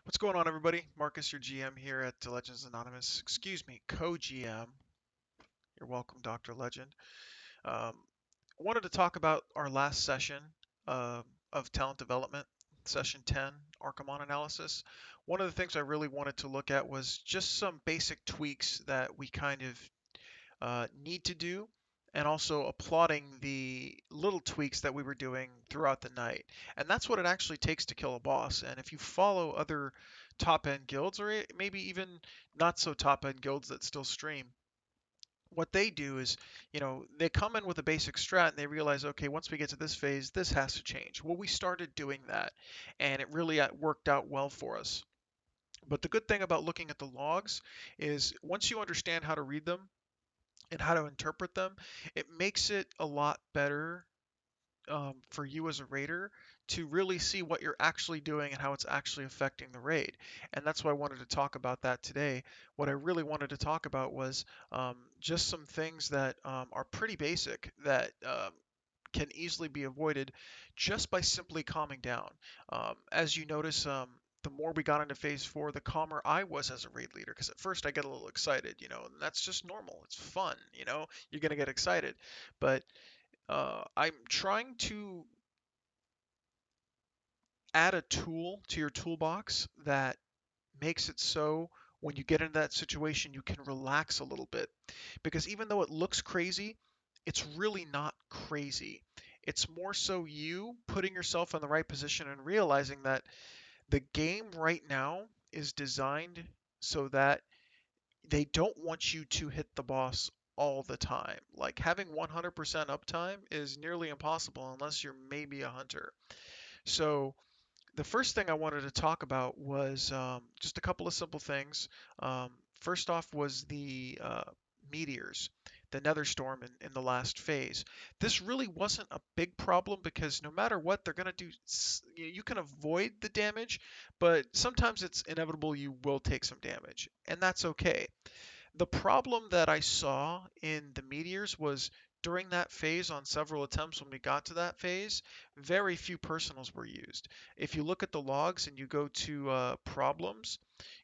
What's going on, everybody? Marcus, your GM here at Legends Anonymous. Excuse me, co-GM. You're welcome, Dr. Legend. Um, Wanted to talk about our last session uh, of talent development, session 10, Archimonde analysis. One of the things I really wanted to look at was just some basic tweaks that we kind of need to do, and also applauding the little tweaks that we were doing throughout the night. And that's what it actually takes to kill a boss. And if you follow other top end guilds, or maybe even not so top end guilds that still stream, what they do is, they come in with a basic strat and they realize, okay, once we get to this phase, this has to change. Well, we started doing that, and it really worked out well for us. But the good thing about looking at the logs is once you understand how to read them, and how to interpret them, it makes it a lot better for you as a raider to really see what you're actually doing and how it's actually affecting the raid. And that's why I wanted to talk about that today. What I really wanted to talk about was just some things that are pretty basic that can easily be avoided just by simply calming down. As you notice, the more we got into phase four, the calmer I was as a raid leader. Because at first I get a little excited, and that's just normal. It's fun, you're gonna get excited. But I'm trying to add a tool to your toolbox that makes it so when you get into that situation, you can relax a little bit. Because even though it looks crazy, it's really not crazy. It's more so you putting yourself in the right position and realizing that the game right now is designed so that they don't want you to hit the boss all the time. Like having 100% uptime is nearly impossible unless you're maybe a hunter. So the first thing I wanted to talk about was just a couple of simple things. First off was the meteors, the nether storm in the last phase. This really wasn't a big problem because no matter what, they're going to do, you can avoid the damage, but sometimes it's inevitable you will take some damage, and that's okay. The problem that I saw in the meteors was during that phase, on several attempts when we got to that phase, very few personals were used. If you look at the logs and you go to problems,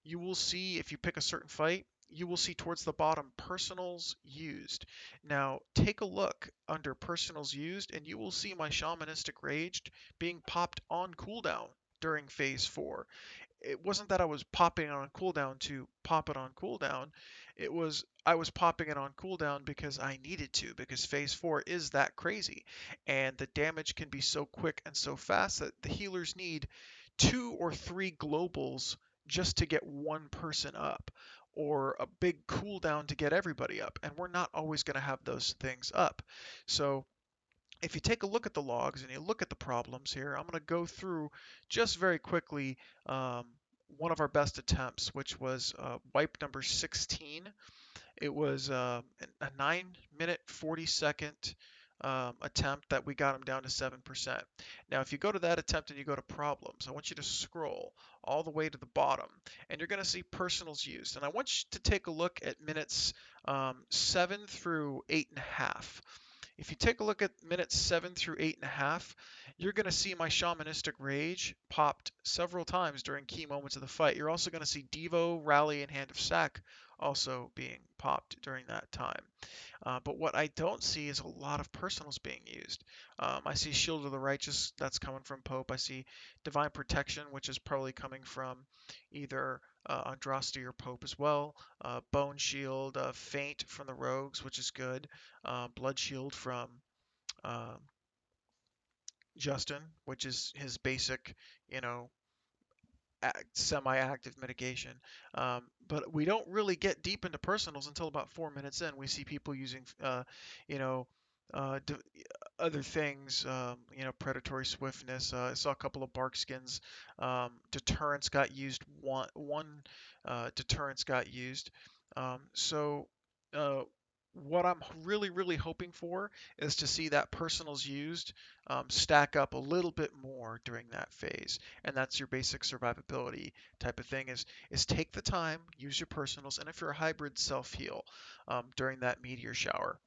you will see if you pick a certain fight, you will see towards the bottom personals used. Now take a look under personals used and you will see my shamanistic rage being popped on cooldown during phase 4. It wasn't that I was popping it on cooldown to pop it on cooldown. It was I was popping it on cooldown because I needed to, because phase 4 is that crazy. And the damage can be so quick and so fast that the healers need 2 or 3 globals just to get one person up, or a big cooldown to get everybody up. And we're not always going to have those things up. So if you take a look at the logs and you look at the problems here, I'm going to go through just very quickly um, one of our best attempts, which was wipe number 16. It was a 9 minute 40-second attempt that we got him down to 7%. Now, if you go to that attempt and you go to problems, I want you to scroll all the way to the bottom, and you're going to see personals used. And I want you to take a look at minutes 7 through 8.5. If you take a look at minutes 7 through 8.5, you're going to see my shamanistic rage popped several times during key moments of the fight. You're also going to see Devo, Rally, and Hand of Sack also being popped during that time. But what I don't see is a lot of personals being used. I see Shield of the Righteous, that's coming from Pope. I see Divine Protection, which is probably coming from either Andraste or Pope as well. Bone Shield, Feint from the Rogues, which is good. Blood Shield from uh, Justin, which is his basic, you know, semi-active mitigation. But we don't really get deep into personals until about 4 minutes in. We see people using, you know, uh, d- other things, predatory swiftness. I saw a couple of bark skins. Deterrence got used. One deterrence got used. So uh, what I'm really, really hoping for is to see that personals used stack up a little bit more during that phase. And that's your basic survivability type of thing is take the time, use your personals, and if you're a hybrid, self-heal during that meteor shower.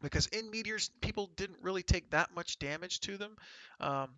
Because in meteors, people didn't really take that much damage to them. Um,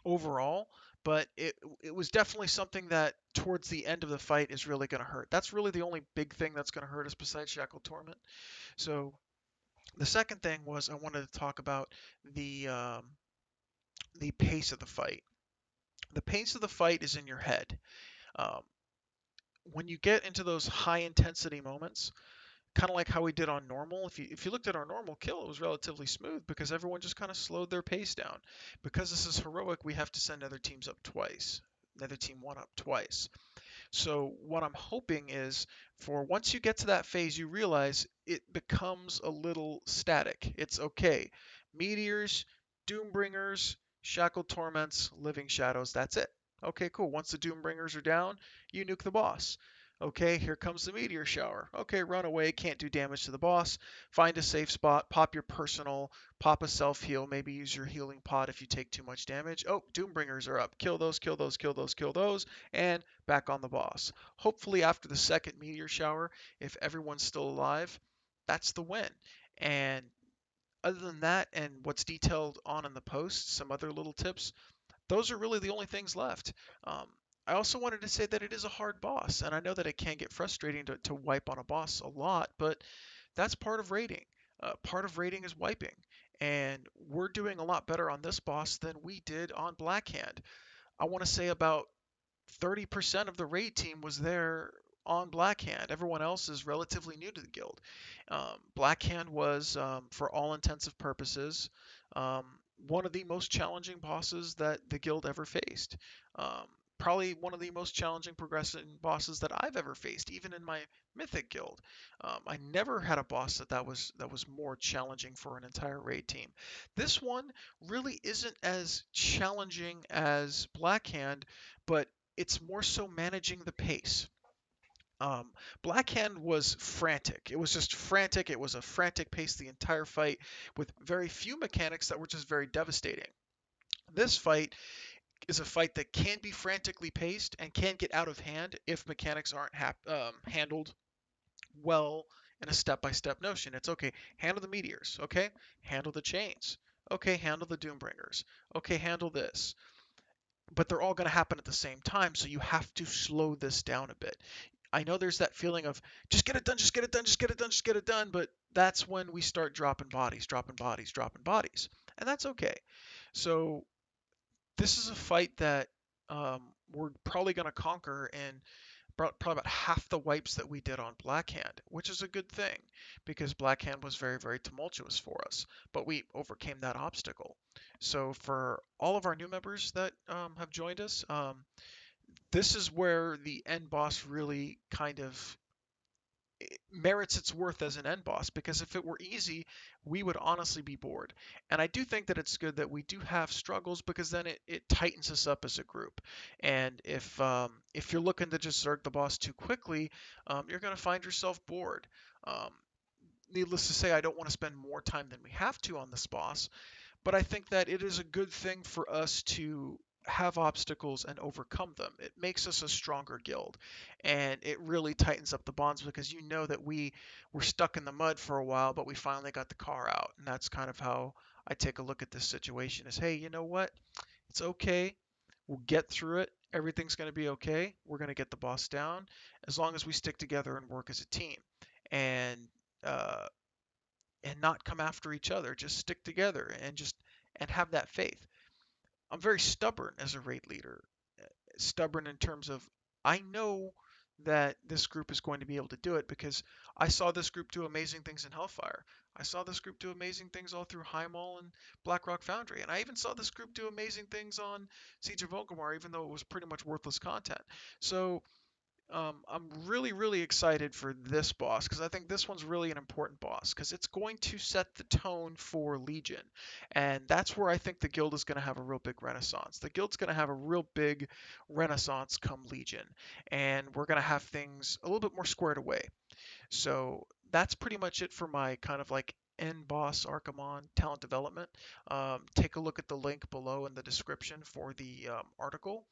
overall, but it was definitely something that towards the end of the fight is really going to hurt. That's really the only big thing that's going to hurt us besides Shackle Torment. So the second thing was I wanted to talk about the um, the pace of the fight. The pace of the fight is in your head. Um, when you get into those high intensity moments, kind of like how we did on normal. If you looked at our normal kill, it was relatively smooth because everyone just kind of slowed their pace down. Because this is heroic, we have to send other teams up twice. Another team one up twice. So what I'm hoping is for once you get to that phase, you realize it becomes a little static. It's okay. Meteors, Doombringers, Shackled Torments, Living Shadows, that's it. Okay, cool. Once the Doombringers are down, you nuke the boss. Okay, here comes the meteor shower. Okay, run away, can't do damage to the boss. Find a safe spot, pop your personal, pop a self heal, maybe use your healing pot if you take too much damage. Oh, Doombringers are up. Kill those, kill those, kill those, kill those, and back on the boss. Hopefully, after the second meteor shower, if everyone's still alive, that's the win. And other than that, and what's detailed on in the post, some other little tips, those are really the only things left. Um, I also wanted to say that it is a hard boss, and I know that it can get frustrating to wipe on a boss a lot, but that's part of raiding. Part of raiding is wiping, and we're doing a lot better on this boss than we did on Blackhand. I want to say about 30% of the raid team was there on Blackhand. Everyone else is relatively new to the guild. Blackhand was, for all intensive purposes, um, one of the most challenging bosses that the guild ever faced. Um, Probably one of the most challenging progressing bosses that I've ever faced, even in my mythic guild. I never had a boss that was more challenging for an entire raid team. This one really isn't as challenging as Blackhand, but it's more so managing the pace. Um, Blackhand was frantic. It was just frantic. It was a frantic pace the entire fight with very few mechanics that were just very devastating. This fight is a fight that can be frantically paced and can get out of hand if mechanics aren't handled well in a step-by-step notion. It's okay, handle the meteors, okay? Handle the chains. Okay, handle the Doombringers. Okay, handle this, but they're all going to happen at the same time, so you have to slow this down a bit. I know there's that feeling of just get it done, just get it done, just get it done, just get it done, but that's when we start dropping bodies, dropping bodies, dropping bodies, and that's okay. So this is a fight that we're probably going to conquer in probably about half the wipes that we did on Blackhand, which is a good thing because Blackhand was very, very tumultuous for us, but we overcame that obstacle. So for all of our new members that have joined us, this is where the end boss really kind of merits its worth as an end boss, because if it were easy, we would honestly be bored. And I do think that it's good that we do have struggles because then it tightens us up as a group. And if you're looking to just zerg the boss too quickly, you're going to find yourself bored. Um, Needless to say, I don't want to spend more time than we have to on this boss, but I think that it is a good thing for us to have obstacles and overcome them. It makes us a stronger guild, and it really tightens up the bonds because you know that we were stuck in the mud for a while, but we finally got the car out. And that's kind of how I take a look at this situation is, hey, you know what? It's okay. We'll get through it. Everything's going to be okay. We're going to get the boss down as long as we stick together and work as a team. And uh, and not come after each other. Just stick together and just and have that faith. I'm very stubborn as a raid leader. Stubborn in terms of I know that this group is going to be able to do it because I saw this group do amazing things in Hellfire. I saw this group do amazing things all through Highmall and Blackrock Foundry, and I even saw this group do amazing things on Siege of Orgrimmar, even though it was pretty much worthless content. So I'm really, really excited for this boss because I think this one's really an important boss because it's going to set the tone for Legion. And that's where I think the guild is going to have a real big renaissance. The guild's going to have a real big renaissance come Legion. And we're going to have things a little bit more squared away. So that's pretty much it for my kind of like end boss Archimonde talent development. Take a look at the link below in the description for the article,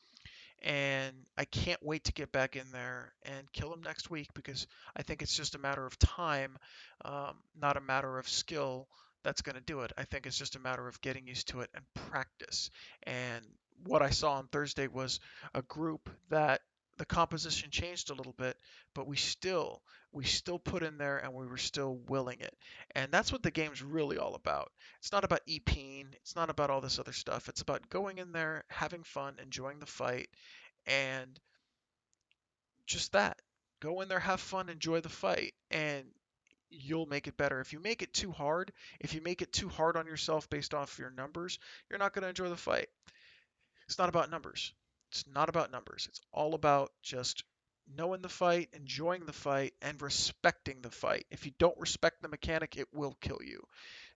and I can't wait to get back in there and kill him next week because I think it's just a matter of time, not a matter of skill that's going to do it. I think it's just a matter of getting used to it and practice. And what I saw on Thursday was a group that the composition changed a little bit, but we still put in there and we were still willing it. And that's what the game's really all about. It's not about EPing, it's not about all this other stuff. It's about going in there, having fun, enjoying the fight, and just that. Go in there, have fun, enjoy the fight, and you'll make it better. If you make it too hard, if you make it too hard on yourself based off your numbers, you're not going to enjoy the fight. It's not about numbers. It's not about numbers. It's all about just knowing the fight, enjoying the fight, and respecting the fight. If you don't respect the mechanic, it will kill you.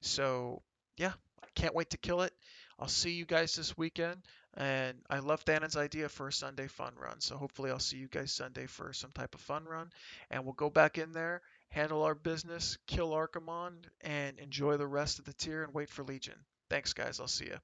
So, yeah, I can't wait to kill it. I'll see you guys this weekend. And I love Dannon's idea for a Sunday fun run. So hopefully I'll see you guys Sunday for some type of fun run. And we'll go back in there, handle our business, kill Archimonde, and enjoy the rest of the tier and wait for Legion. Thanks, guys. I'll see you.